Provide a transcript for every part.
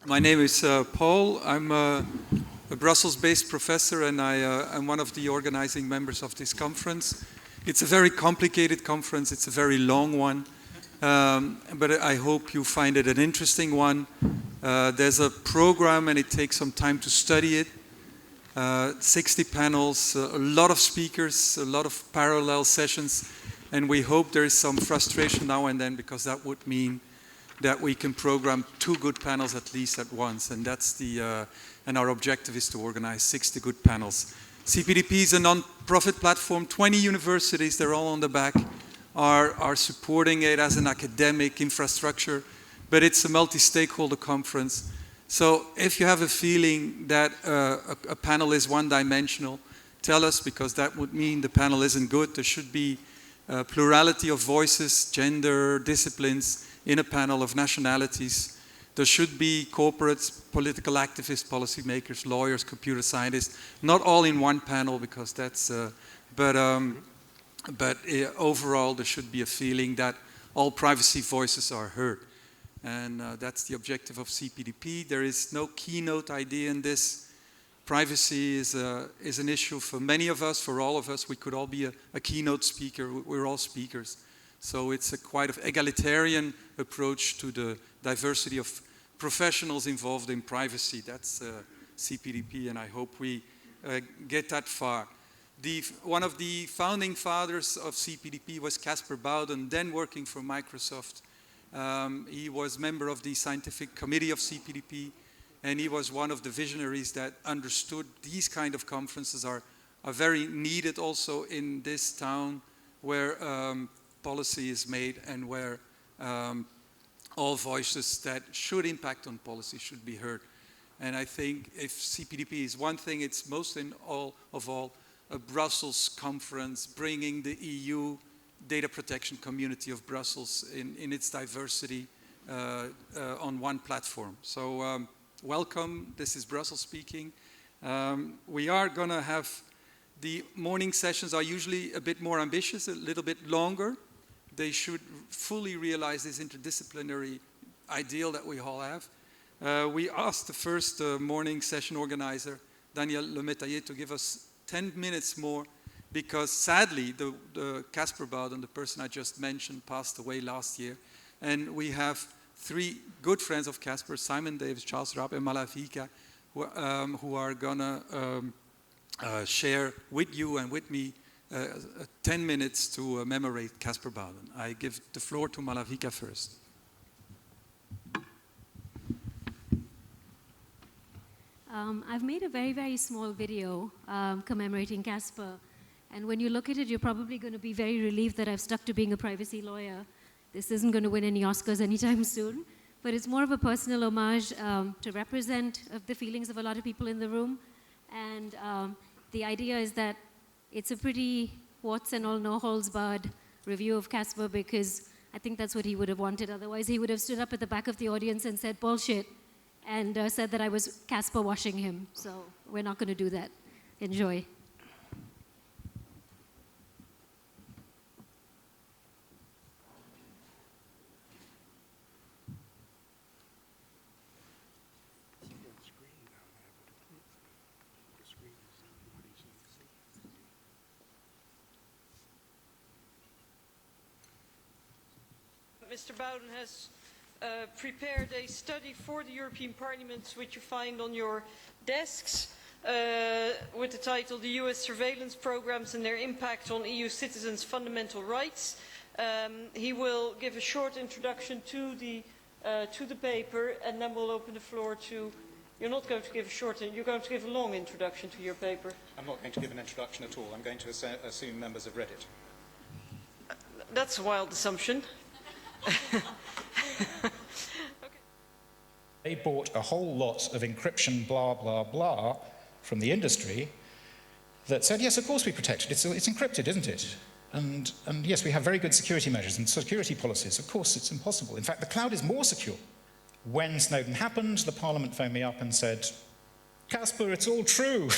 My name is Paul. I'm a Brussels-based professor, and I'm one of the organizing members of this conference. It's a very complicated conference. It's a very long one, but I hope you find it an interesting one. There's a program, and it takes some time to study it. 60 panels, a lot of speakers, a lot of parallel sessions, and we hope there is some frustration now and then, because that would mean that we can program 2 good panels at least at once, and that's and our objective is to organize 60 good panels. CPDP is a non-profit platform. 20 universities, they're all on the back, are supporting it as an academic infrastructure, but it's a multi-stakeholder conference. So if you have a feeling that a panel is one-dimensional, tell us, because that would mean the panel isn't good. There should be a plurality of voices, gender, disciplines, in a panel of nationalities. There should be corporates, political activists, policymakers, lawyers, computer scientists, not all in one panel, because that's, but overall there should be a feeling that all privacy voices are heard. And that's the objective of CPDP. There is no keynote idea in this. Privacy is an issue for many of us, for all of us. We could all be a keynote speaker. We're all speakers. So it's a quite of egalitarian approach to the diversity of professionals involved in privacy. That's CPDP, and I hope we get that far. One of the founding fathers of CPDP was Caspar Bowden, then working for Microsoft. He was member of the scientific committee of CPDP, and he was one of the visionaries that understood these kind of conferences are very needed also in this town where policy is made, and where all voices that should impact on policy should be heard. And I think if CPDP is one thing, it's most of all a Brussels conference, bringing the EU data protection community of Brussels in its diversity on one platform. So welcome, this is Brussels speaking. We are going to have, the morning sessions are usually a bit more ambitious, a little bit longer. They should fully realize this interdisciplinary ideal that we all have. We asked the first morning session organizer, Daniel Lemetailler, to give us 10 minutes more, because sadly, the Caspar Bowden, the person I just mentioned, passed away last year. And we have 3 good friends of Caspar, Simon Davies, Charles Rapp, and Malavika, who are gonna share with you and with me 10 minutes to commemorate Caspar Bowden. I give the floor to Malavika first. I've made a very, very small video commemorating Caspar. And when you look at it, you're probably going to be very relieved that I've stuck to being a privacy lawyer. This isn't going to win any Oscars anytime soon. But it's more of a personal homage to represent the feelings of a lot of people in the room. And the idea is that it's a pretty warts and all, no holds barred review of Caspar, because I think that's what he would have wanted. Otherwise, he would have stood up at the back of the audience and said bullshit, and said that I was Caspar washing him. So we're not going to do that. Enjoy. Mr. Bowden has prepared a study for the European Parliament, which you find on your desks, with the title "The US Surveillance Programs and Their Impact on EU Citizens' Fundamental Rights." He will give a short introduction to the paper, and then we'll open the floor to... You're not going to give a short, you're going to give a long introduction to your paper. I'm not going to give an introduction at all. I'm going to assume members have read it. That's a wild assumption. Okay. They bought a whole lot of encryption, blah, blah, blah, from the industry that said, yes, of course we protect it. It's encrypted, isn't it? And yes, we have very good security measures and security policies. Of course, it's impossible. In fact, the cloud is more secure. When Snowden happened, the Parliament phoned me up and said, Caspar, it's all true.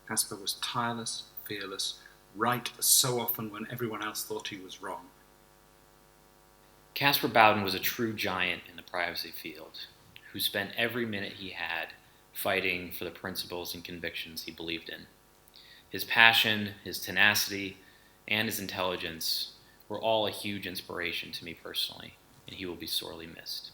Caspar was tireless, fearless, right so often when everyone else thought he was wrong. Caspar Bowden was a true giant in the privacy field, who spent every minute he had fighting for the principles and convictions he believed in. His passion, his tenacity, and his intelligence were all a huge inspiration to me personally, and he will be sorely missed.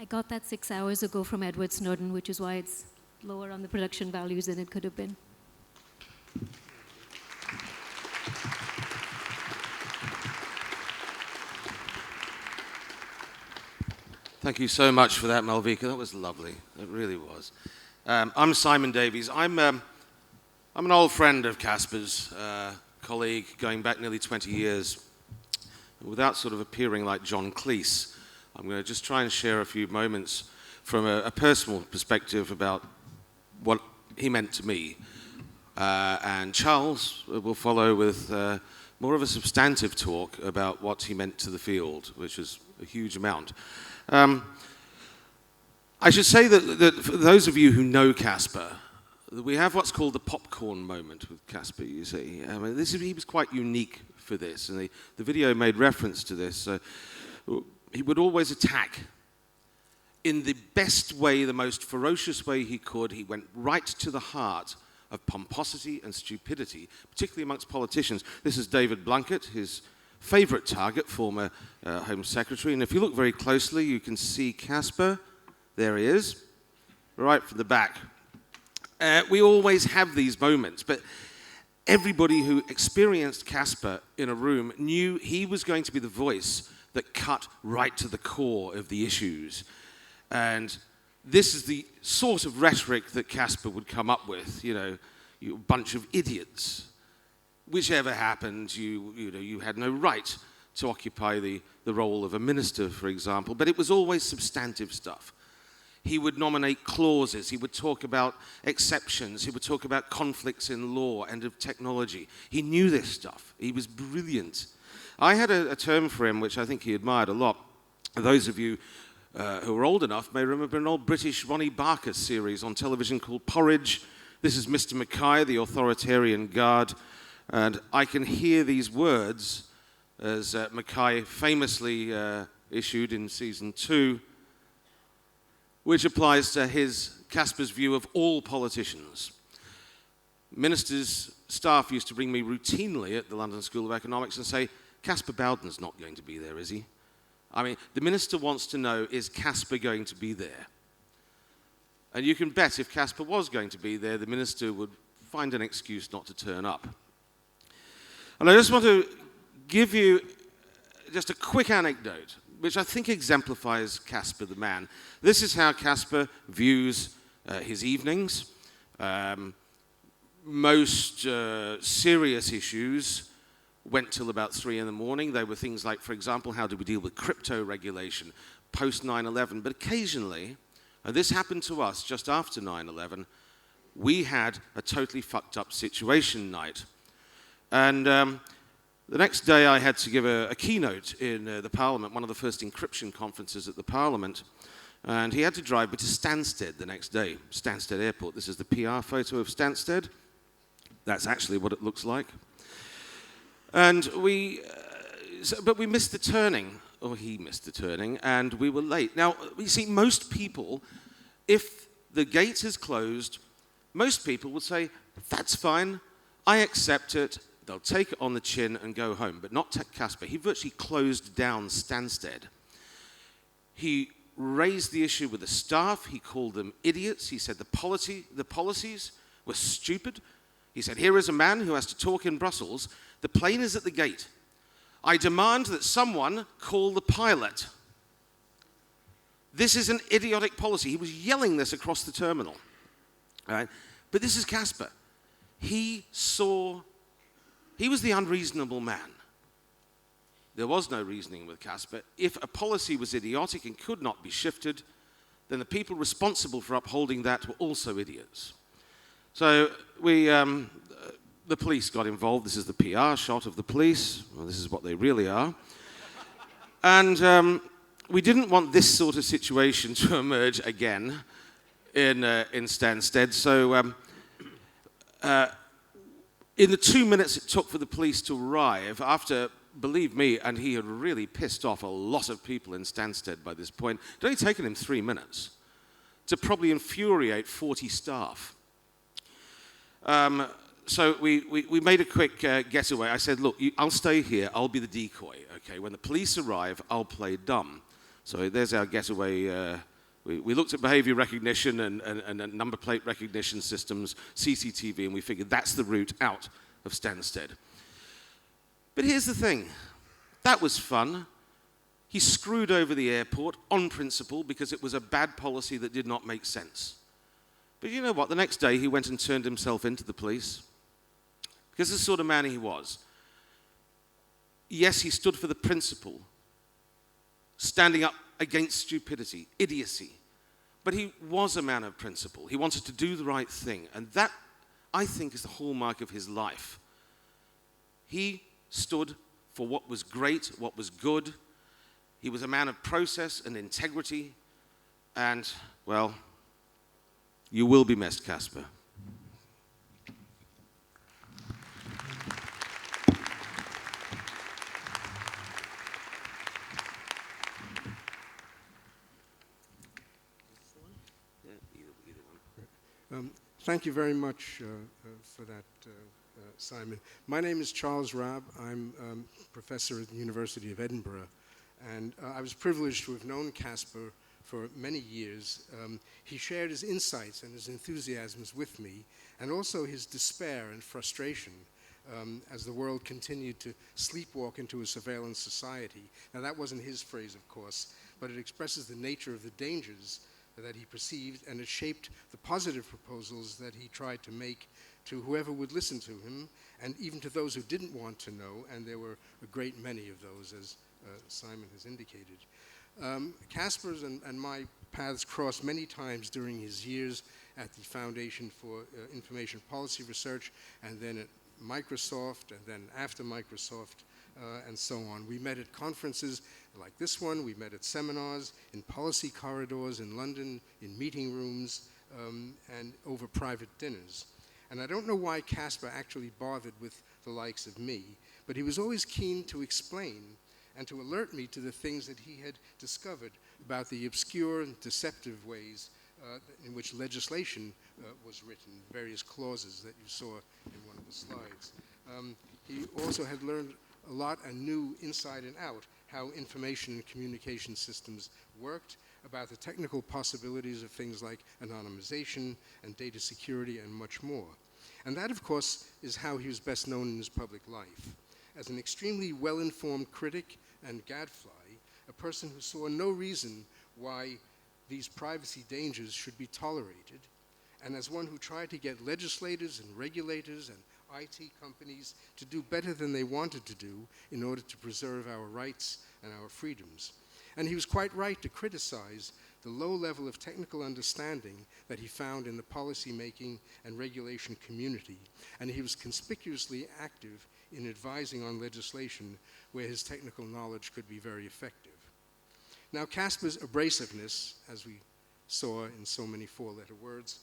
I got that 6 hours ago from Edward Snowden, which is why it's lower on the production values than it could have been. Thank you so much for that, Malvika. That was lovely. It really was. I'm Simon Davies. I'm an old friend of Caspar's, colleague going back nearly 20 years. Without sort of appearing like John Cleese, I'm going to just try and share a few moments from a personal perspective about what he meant to me. And Charles will follow with more of a substantive talk about what he meant to the field, which is a huge amount. I should say that for those of you who know Caspar, we have what's called the popcorn moment with Caspar, you see. I mean, he was quite unique for this, and the video made reference to this. He would always attack in the best way, the most ferocious way he could. He went right to the heart of pomposity and stupidity, particularly amongst politicians. This is David Blunkett, his favorite target, former Home Secretary. And if you look very closely, you can see Caspar. There he is, right from the back. We always have these moments, but everybody who experienced Caspar in a room knew he was going to be the voice that cut right to the core of the issues. And this is the sort of rhetoric that Caspar would come up with, you a bunch of idiots. Whichever happened, you had no right to occupy the role of a minister, for example, but it was always substantive stuff. He would nominate clauses, he would talk about exceptions, he would talk about conflicts in law and of technology. He knew this stuff, he was brilliant I had a term for him which I think he admired a lot. Those of you who are old enough may remember an old British Ronnie Barker series on television called Porridge. This is Mr. Mackay, the authoritarian guard, and I can hear these words as Mackay famously issued in season 2, which applies to Caspar's view of all politicians. Ministers' staff used to bring me routinely at the London School of Economics and say, Caspar Bowden's not going to be there, is he? I mean, the minister wants to know, is Caspar going to be there? And you can bet if Caspar was going to be there, the minister would find an excuse not to turn up. And I just want to give you just a quick anecdote, which I think exemplifies Caspar the man. This is how Caspar views his evenings. Most serious issues went till about 3 in the morning. They were things like, for example, how do we deal with crypto regulation post 9/11? But occasionally, and this happened to us just after 9/11, we had a totally fucked up situation night. And the next day I had to give a keynote in the Parliament, one of the first encryption conferences at the Parliament. And he had to drive me to Stansted the next day, Stansted Airport. This is the PR photo of Stansted. That's actually what it looks like. And but we missed the turning, or he missed the turning, and we were late. Now, you see, most people, if the gate is closed, most people would say, that's fine, I accept it, they'll take it on the chin and go home, but not Caspar. He virtually closed down Stansted. He raised the issue with the staff, he called them idiots, he said the policies were stupid. He said, here is a man who has to talk in Brussels. The plane is at the gate. I demand that someone call the pilot. This is an idiotic policy. He was yelling this across the terminal. Right? But this is Caspar. He was the unreasonable man. There was no reasoning with Caspar. If a policy was idiotic and could not be shifted, then the people responsible for upholding that were also idiots. So the police got involved. This is the PR shot of the police. Well, this is what they really are. And we didn't want this sort of situation to emerge again in Stansted. So in the 2 minutes it took for the police to arrive, after, believe me, and he had really pissed off a lot of people in Stansted by this point, it only taken him 3 minutes to probably infuriate 40 staff. So we made a quick getaway. I said, look, I'll stay here. I'll be the decoy, okay? When the police arrive, I'll play dumb. So there's our getaway. We looked at behavior recognition and number plate recognition systems, CCTV, and we figured that's the route out of Stansted. But here's the thing. That was fun. He screwed over the airport on principle because it was a bad policy that did not make sense. But you know what? The next day, he went and turned himself into the police. Because this is the sort of man he was. Yes, he stood for the principle, standing up against stupidity, idiocy. But he was a man of principle. He wanted to do the right thing. And that, I think, is the hallmark of his life. He stood for what was great, what was good. He was a man of process and integrity. And, well, you will be missed, Caspar. Thank you very much for that, Simon. My name is Charles Rabb. I'm professor at the University of Edinburgh. And I was privileged to have known Caspar for many years. He shared his insights and his enthusiasms with me, and also his despair and frustration as the world continued to sleepwalk into a surveillance society. Now, that wasn't his phrase, of course, but it expresses the nature of the dangers that he perceived, and it shaped the positive proposals that he tried to make to whoever would listen to him, and even to those who didn't want to know, and there were a great many of those, as Simon has indicated. Caspar's and my paths crossed many times during his years at the Foundation for Information Policy Research, and then at Microsoft, and then after Microsoft, and so on. We met at conferences like this one. We met at seminars, in policy corridors in London, in meeting rooms, and over private dinners. And I don't know why Caspar actually bothered with the likes of me, but he was always keen to explain and to alert me to the things that he had discovered about the obscure and deceptive ways in which legislation was written, various clauses that you saw in one of the slides. He also had learned a lot and knew inside and out how information and communication systems worked, about the technical possibilities of things like anonymization and data security and much more. And that, of course, is how he was best known in his public life. As an extremely well-informed critic and gadfly, a person who saw no reason why these privacy dangers should be tolerated, and as one who tried to get legislators and regulators and IT companies to do better than they wanted to do in order to preserve our rights and our freedoms. And he was quite right to criticize the low level of technical understanding that he found in the policymaking and regulation community, and he was conspicuously active in advising on legislation where his technical knowledge could be very effective. Now, Caspar's abrasiveness, as we saw in so many four-letter words,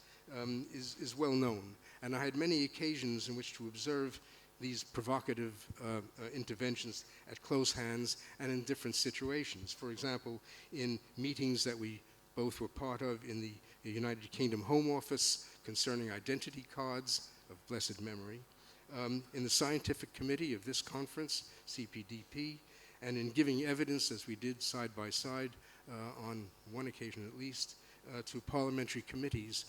is well known, and I had many occasions in which to observe these provocative interventions at close hands and in different situations. For example, in meetings that we both were part of in the United Kingdom Home Office concerning identity cards of blessed memory, in the scientific committee of this conference, CPDP, and in giving evidence, as we did side by side on one occasion at least, to parliamentary committees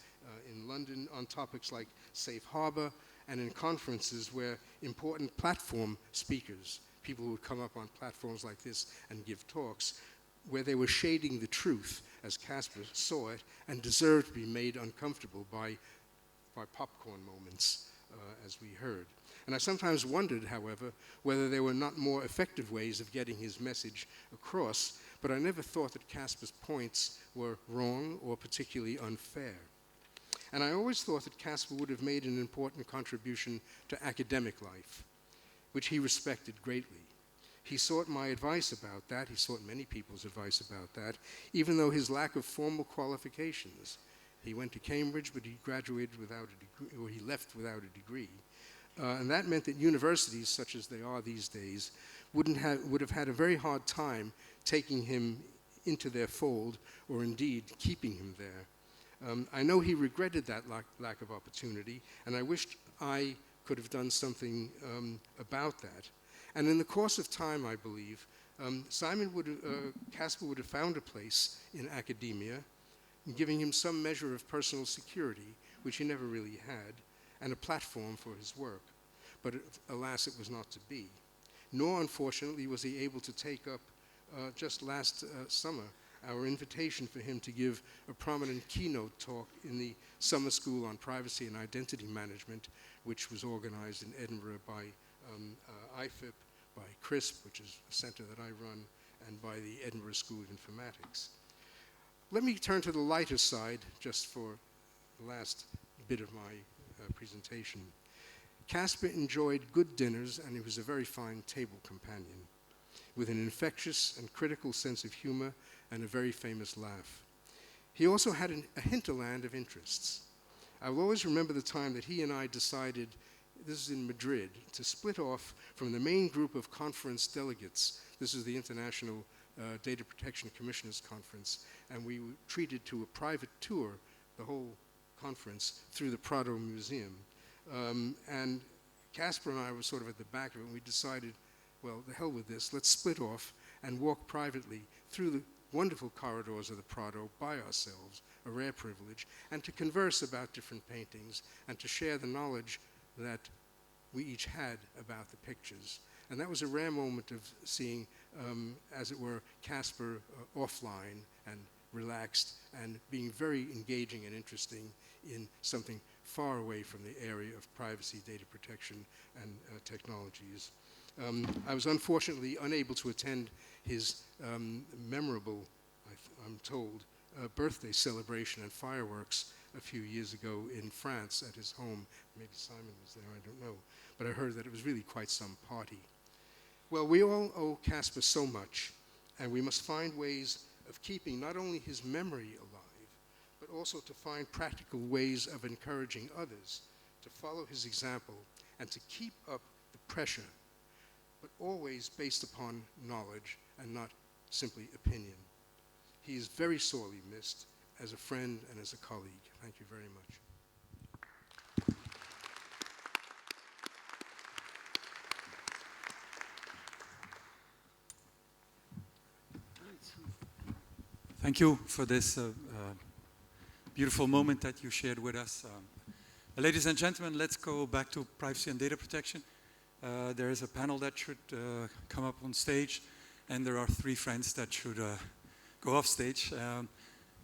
in London on topics like safe harbor, and in conferences where important platform speakers, people who would come up on platforms like this and give talks, where they were shading the truth as Caspar saw it and deserved to be made uncomfortable by popcorn moments, as we heard. And I sometimes wondered, however, whether there were not more effective ways of getting his message across, but I never thought that Caspar's points were wrong or particularly unfair. And I always thought that Caspar would have made an important contribution to academic life, which he respected greatly. He sought my advice about that. He sought many people's advice about that, even though his lack of formal qualifications. He went to Cambridge, but he graduated without a degree, or he left without a degree. And that meant that universities, such as they are these days, would have had a very hard time taking him into their fold, or indeed keeping him there. I know he regretted that lack of opportunity, and I wished I could have done something about that. And in the course of time, I believe, Caspar would have found a place in academia, giving him some measure of personal security, which he never really had, and a platform for his work. But alas, it was not to be. Nor, unfortunately, was he able to take up, just last summer, our invitation for him to give a prominent keynote talk in the Summer School on Privacy and Identity Management, which was organized in Edinburgh by IFIP, by CRISP, which is a center that I run, and by the Edinburgh School of Informatics. Let me turn to the lighter side, just for the last bit of my presentation. Caspar enjoyed good dinners, and he was a very fine table companion, with an infectious and critical sense of humor and a very famous laugh. He also had a hinterland of interests. I will always remember the time that he and I decided, this is in Madrid, to split off from the main group of conference delegates. This is the International Data Protection Commissioners Conference, and we were treated to a private tour, the whole conference, through the Prado Museum. And Caspar and I were sort of at the back of it, and we decided, well, the hell with this, let's split off and walk privately through the wonderful corridors of the Prado by ourselves, a rare privilege, and to converse about different paintings and to share the knowledge that we each had about the pictures. And that was a rare moment of seeing, as it were, Caspar offline and relaxed and being very engaging and interesting in something far away from the area of privacy, data protection, and technologies. I was unfortunately unable to attend his memorable, I'm told, birthday celebration and fireworks a few years ago in France at his home. Maybe Simon was there, I don't know. But I heard that it was really quite some party. Well, we all owe Caspar so much, and we must find ways of keeping not only his memory alive, but also to find practical ways of encouraging others to follow his example and to keep up the pressure, but always based upon knowledge and not simply opinion. He is very sorely missed as a friend and as a colleague. Thank you very much. Thank you for this beautiful moment that you shared with us. Ladies and gentlemen, let's go back to privacy and data protection. There is a panel that should come up on stage, and there are 3 friends that should go off stage.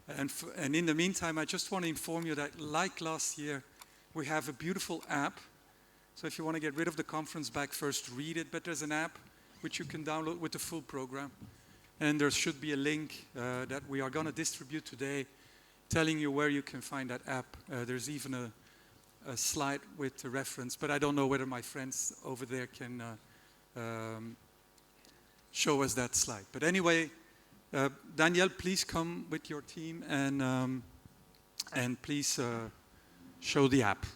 And in the meantime, I just want to inform you that, like last year, we have a beautiful app. So if you want to get rid of the conference back, first read it, but there's an app which you can download with the full program. And there should be a link that we are going to distribute today telling you where you can find that app. There's even a slide with the reference, but I don't know whether my friends over there can show us that slide. But anyway, Danielle, please come with your team and please show the app.